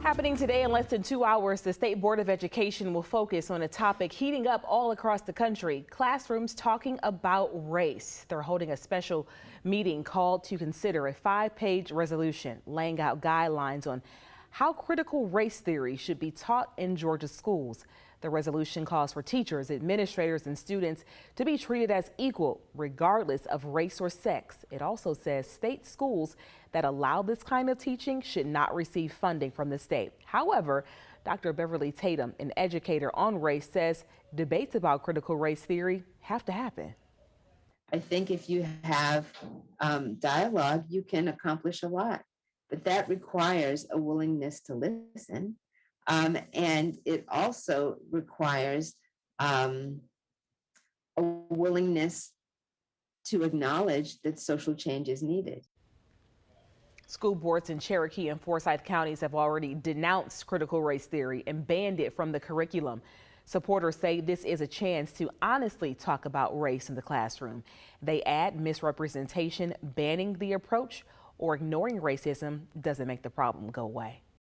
Happening today in less than 2 hours, the State Board of Education will focus on a topic heating up all across the country: classrooms talking about race. They're holding a special meeting called to consider a 5-page resolution laying out guidelines on how critical race theory should be taught in Georgia schools. The resolution calls for teachers, administrators, and students to be treated as equal, regardless of race or sex. It also says state schools that allow this kind of teaching should not receive funding from the state. However, Dr. Beverly Tatum, an educator on race, says debates about critical race theory have to happen. I think if you have dialogue, you can accomplish a lot, but that requires a willingness to listen. And it also requires a willingness to acknowledge that social change is needed. School boards in Cherokee and Forsyth counties have already denounced critical race theory and banned it from the curriculum. Supporters say this is a chance to honestly talk about race in the classroom. They add misrepresentation, banning the approach, or ignoring racism doesn't make the problem go away.